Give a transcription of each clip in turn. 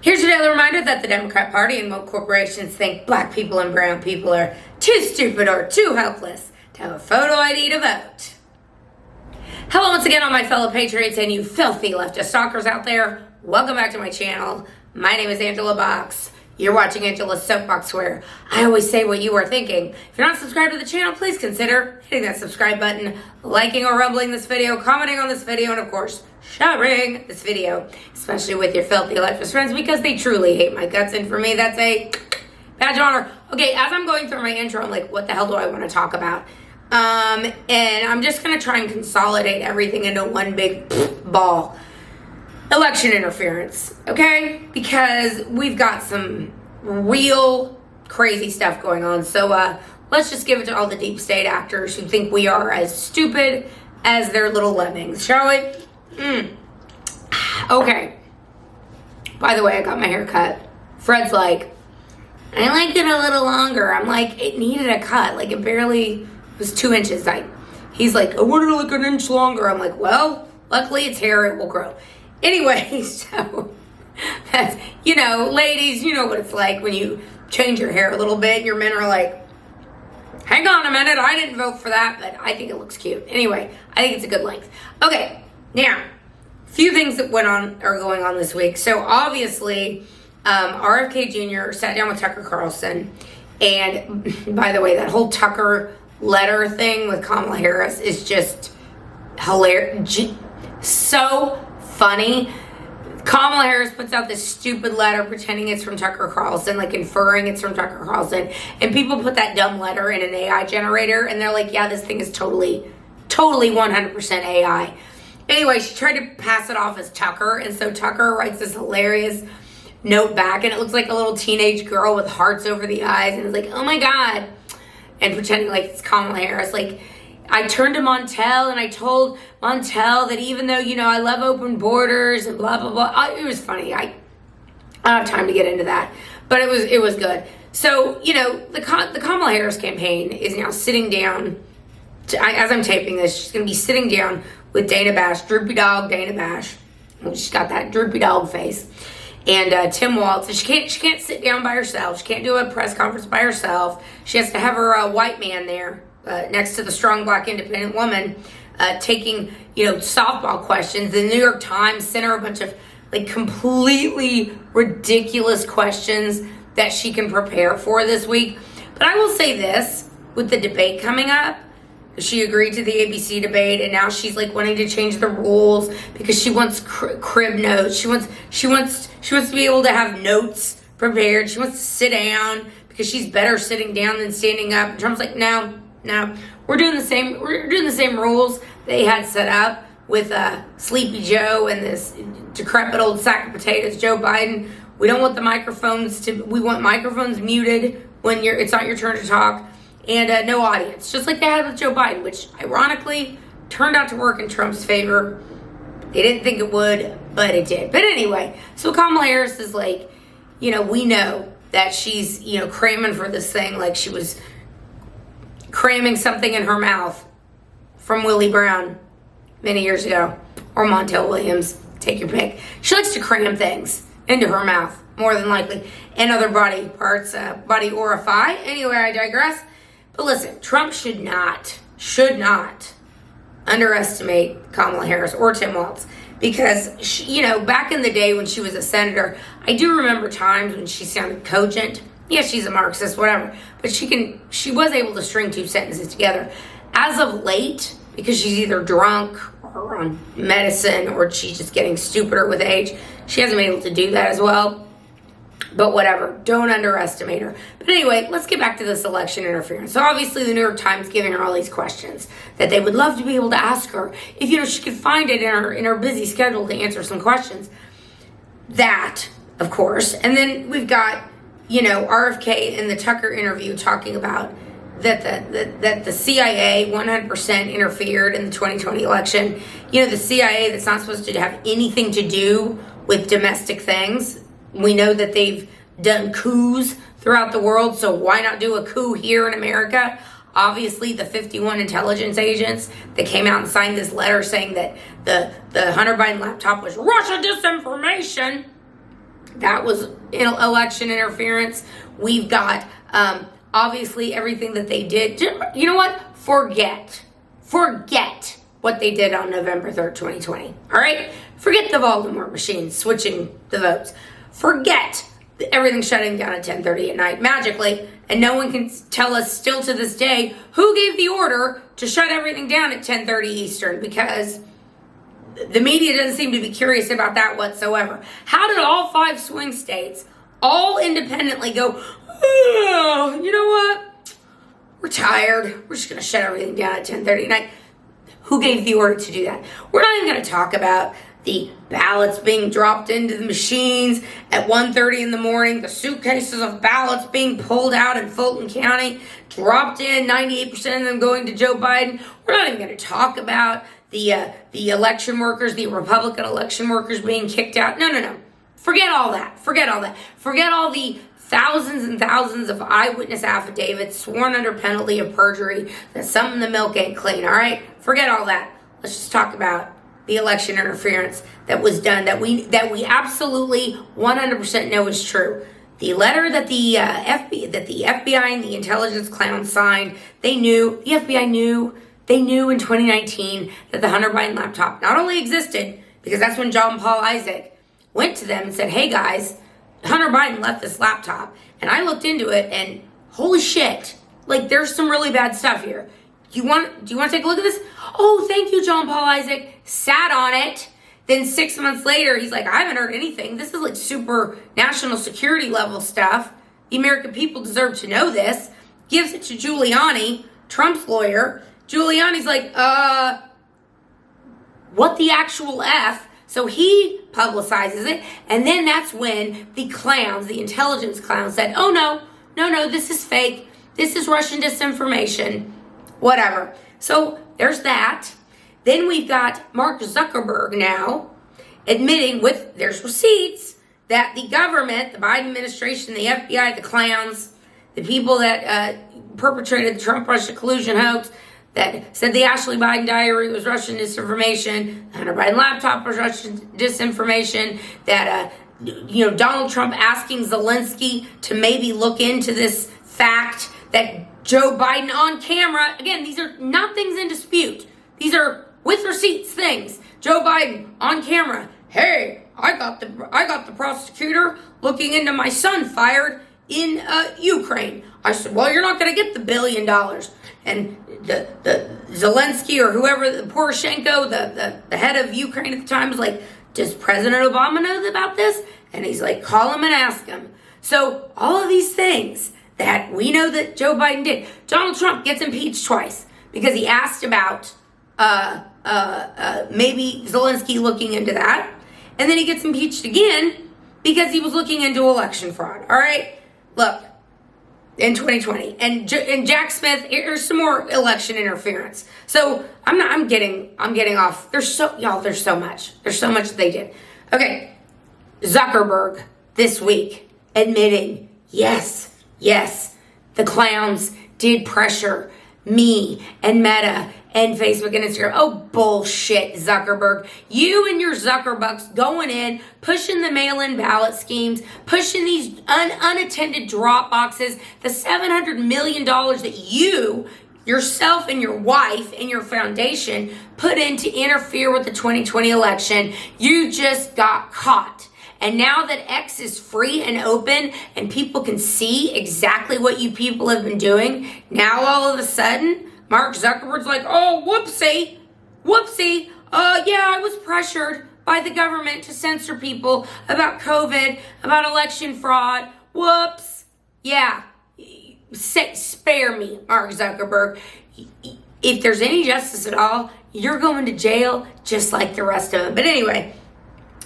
Here's your daily reminder that the Democrat Party and woke corporations think black people and brown people are too stupid or too helpless to have a photo ID to vote. Hello once again, all my fellow patriots and you filthy leftist stalkers out there. Welcome back to my channel. My name is Angela Box. You're watching Angela's Soapbox, where I always say what you are thinking. If you're not subscribed to the channel, please consider hitting that subscribe button, liking or rumbling this video, commenting on this video, and of course, sharing this video, especially with your filthy leftist friends, because they truly hate my guts, and for me, that's a badge of honor. Okay, as I'm going through my intro, I'm like, what the hell do I want to talk about? And I'm just going to try and consolidate everything into one big ball. Election interference, okay? Because we've got some real crazy stuff going on. So let's just give it to all the deep state actors who think we are as stupid as their little lemmings, shall we? Okay. By the way, I got my hair cut. Fred's like, I like it a little longer. I'm like, it needed a cut. Like, it barely was 2 inches. He's like, I wanted it like an inch longer. I'm like, well, luckily it's hair. It will grow. Anyway, so, that's, you know, ladies, you know what it's like when you change your hair a little bit and your men are like, hang on a minute, I didn't vote for that, but I think it looks cute. Anyway, I think it's a good length. Okay, now, a few things that are going on this week. So, obviously, RFK Jr. sat down with Tucker Carlson, and by the way, that whole Tucker letter thing with Kamala Harris is just hilarious. So funny. Kamala Harris puts out this stupid letter pretending it's from Tucker Carlson, like inferring it's from Tucker Carlson, and people put that dumb letter in an AI generator, and they're like, yeah, this thing is totally 100% AI. Anyway, she tried to pass it off as Tucker, and so Tucker writes this hilarious note back, and it looks like a little teenage girl with hearts over the eyes, and it's like, oh my God, and pretending like it's Kamala Harris, like, I turned to Montel and I told Montel that even though, you know, I love open borders and blah, blah, blah. It was funny. I don't have time to get into that, but it was good. So, you know, the Kamala Harris campaign is now sitting down, as I'm taping this, she's going to be sitting down with Dana Bash, droopy dog Dana Bash. She's got that droopy dog face. And Tim Walz. And she can't sit down by herself. She can't do a press conference by herself. She has to have her white man there. Next to the strong black independent woman, taking, you know, softball questions. The New York Times sent her a bunch of like completely ridiculous questions that she can prepare for this week. But I will say this, with the debate coming up, she agreed to the ABC debate, and now she's like wanting to change the rules because she wants crib notes. She wants to be able to have notes prepared. She wants to sit down because she's better sitting down than standing up. And Trump's like, no, we're doing the same rules they had set up with Sleepy Joe and this decrepit old sack of potatoes, Joe Biden. We don't want we want microphones muted when it's not your turn to talk, and no audience, just like they had with Joe Biden, which ironically turned out to work in Trump's favor. They didn't think it would, but it did. But anyway, so Kamala Harris is like, you know, we know that she's, you know, cramming for this thing like she was cramming something in her mouth from Willie Brown many years ago, or Montel Williams, take your pick. She likes to cram things into her mouth, more than likely, and other body parts, body orify. Anyway, I digress. But listen, Trump should not underestimate Kamala Harris or Tim Walz, because she, you know, back in the day when she was a senator, I do remember times when she sounded cogent. Yes, she's a Marxist, whatever, but she was able to string 2 sentences together. As of late, because she's either drunk or on medicine or she's just getting stupider with age, she hasn't been able to do that as well. But whatever, don't underestimate her. But anyway, let's get back to this election interference. So obviously the New York Times giving her all these questions that they would love to be able to ask her if, you know, she could find it in her busy schedule to answer some questions. That, of course. And then we've got, you know, RFK in the Tucker interview talking about that the CIA 100% interfered in the 2020 election. You know, the CIA that's not supposed to have anything to do with domestic things. We know that they've done coups throughout the world, so why not do a coup here in America? Obviously, the 51 intelligence agents that came out and signed this letter saying that the Hunter Biden laptop was Russia disinformation. That was election interference. We've got, obviously, everything that they did. You know what? Forget what they did on November 3rd, 2020. All right? Forget the Voldemort machine switching the votes. Forget everything shutting down at 10:30 at night magically, and no one can tell us still to this day who gave the order to shut everything down at 10:30 Eastern, because the media doesn't seem to be curious about that whatsoever. How did all 5 swing states all independently go, oh, you know what? We're tired. We're just going to shut everything down at 10:30 at night. Who gave the order to do that? We're not even going to talk about the ballots being dropped into the machines at 1:30 in the morning, the suitcases of ballots being pulled out in Fulton County, dropped in, 98% of them going to Joe Biden. We're not even going to talk about the election workers, the Republican election workers being kicked out. No. Forget all that. Forget all the thousands and thousands of eyewitness affidavits sworn under penalty of perjury that something in the milk ain't clean, all right? Forget all that. Let's just talk about the election interference that was done, that we absolutely 100% know is true. The letter that the FBI and the intelligence clowns signed, the FBI knew in 2019 that the Hunter Biden laptop not only existed, because that's when John Paul Isaac went to them and said, hey guys, Hunter Biden left this laptop, and I looked into it, and holy shit, like there's some really bad stuff here. Do you want to take a look at this? Oh, thank you, John Paul Isaac. Sat on it. Then 6 months later, he's like, I haven't heard anything. This is like super national security level stuff. The American people deserve to know this. Gives it to Giuliani, Trump's lawyer. Giuliani's like, what the actual F? So he publicizes it. And then that's when the clowns, the intelligence clowns said, oh, no, this is fake. This is Russian disinformation. Whatever. So there's that. Then we've got Mark Zuckerberg now admitting there's receipts that the government, the Biden administration, the FBI, the clowns, the people that perpetrated the Trump-Russia collusion hoax, that said the Ashley Biden diary was Russian disinformation, the Hunter Biden laptop was Russian disinformation, that Donald Trump asking Zelensky to maybe look into this fact that Joe Biden on camera, again, these are not things in dispute. These are with receipts things. Joe Biden on camera, hey, I got the prosecutor looking into my son fired in Ukraine. I said, well, you're not going to get the $1 billion. And the Zelensky or whoever, the Poroshenko, the head of Ukraine at the time was like, does President Obama know about this? And he's like, call him and ask him. So all of these things that we know that Joe Biden did. Donald Trump gets impeached twice because he asked about maybe Zelensky looking into that. And then he gets impeached again because he was looking into election fraud. All right? Look, in 2020. And Jack Smith, here's some more election interference. So I'm getting off. There's so much. There's so much that they did. Okay. Zuckerberg this week admitting, yes, the clowns did pressure me and Meta and Facebook and Instagram. Oh, bullshit, Zuckerberg. You and your Zuckerbucks going in, pushing the mail-in ballot schemes, pushing these unattended drop boxes, the $700 million that you, yourself and your wife and your foundation put in to interfere with the 2020 election. You just got caught. And now that X is free and open and people can see exactly what you people have been doing, now all of a sudden, Mark Zuckerberg's like, oh, whoopsie. Yeah, I was pressured by the government to censor people about COVID, about election fraud. Whoops. Yeah. Spare me, Mark Zuckerberg. If there's any justice at all, you're going to jail just like the rest of them. But anyway,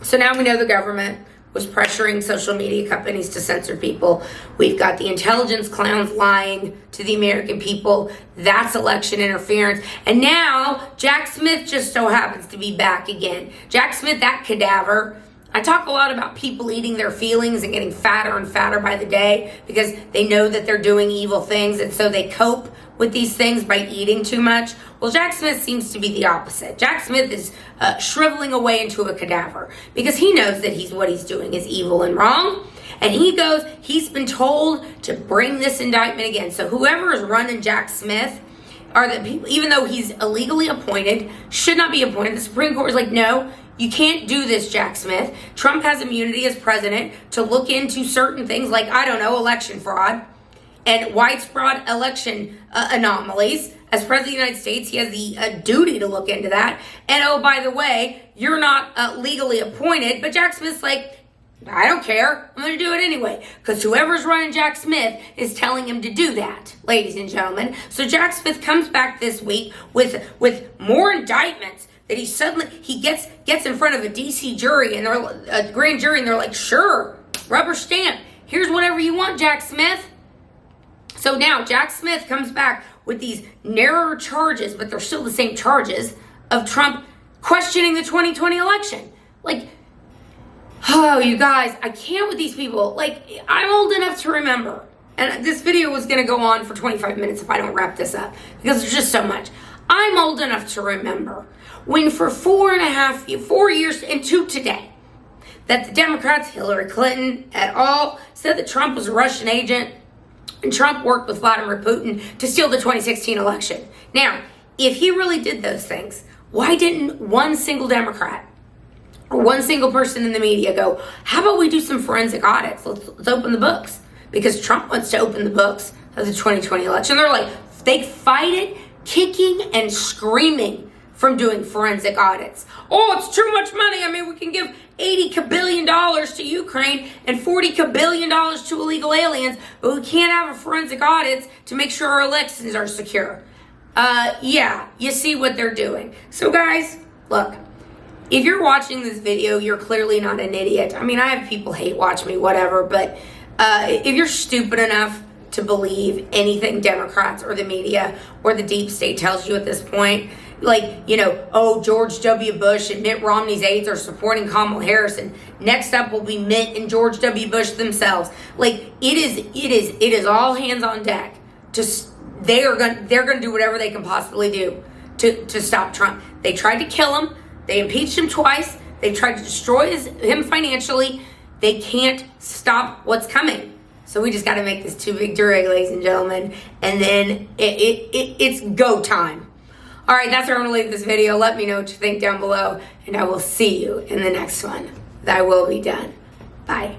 so now we know the government was pressuring social media companies to censor people. We've got the intelligence clowns lying to the American people. That's election interference. And now Jack Smith just so happens to be back again. Jack Smith, that cadaver. I talk a lot about people eating their feelings and getting fatter and fatter by the day because they know that they're doing evil things, and so they cope with these things by eating too much. Well, Jack Smith seems to be the opposite. Jack Smith is shriveling away into a cadaver because he knows that what he's doing is evil and wrong. And he's been told to bring this indictment again. So whoever is running Jack Smith are the people, even though he's illegally appointed, should not be appointed. The Supreme Court is like, no, you can't do this, Jack Smith. Trump has immunity as president to look into certain things like, I don't know, election fraud and widespread election anomalies. As President of the United States, he has the duty to look into that. And oh, by the way, you're not legally appointed, but Jack Smith's like, I don't care. I'm going to do it anyway. Because whoever's running Jack Smith is telling him to do that, ladies and gentlemen. So Jack Smith comes back this week with more indictments that he gets in front of a DC jury and they're a grand jury and they're like, sure, rubber stamp. Here's whatever you want, Jack Smith. So now Jack Smith comes back with these narrower charges, but they're still the same charges of Trump questioning the 2020 election. Like, oh, you guys, I can't with these people. Like, I'm old enough to remember. And this video was going to go on for 25 minutes if I don't wrap this up, because there's just so much. I'm old enough to remember when for 4 years into today, that the Democrats, Hillary Clinton et al., said that Trump was a Russian agent and Trump worked with Vladimir Putin to steal the 2016 election. Now, if he really did those things, why didn't one single Democrat or one single person in the media go, how about we do some forensic audits? Let's open the books. Because Trump wants to open the books of the 2020 election. They're like, they fight it, kicking and screaming from doing forensic audits. Oh, it's too much money. I mean, we can give $80 billion to Ukraine and $40 billion to illegal aliens, but we can't have a forensic audits to make sure our elections are secure. Yeah, you see what they're doing. So guys, look, if you're watching this video, you're clearly not an idiot. I mean, I have people hate watch me, whatever, but if you're stupid enough to believe anything Democrats or the media or the deep state tells you at this point, like, you know, oh, George W. Bush and Mitt Romney's aides are supporting Kamala Harris, and next up will be Mitt and George W. Bush themselves. Like, it is all hands on deck. They're gonna do whatever they can possibly do to stop Trump. They tried to kill him. They impeached him twice. They tried to destroy him financially. They can't stop what's coming. So we just got to make this too big to rig, ladies and gentlemen. And then it's go time. All right, that's where I'm going to leave this video. Let me know what you think down below. And I will see you in the next one. Thy will be done. Bye.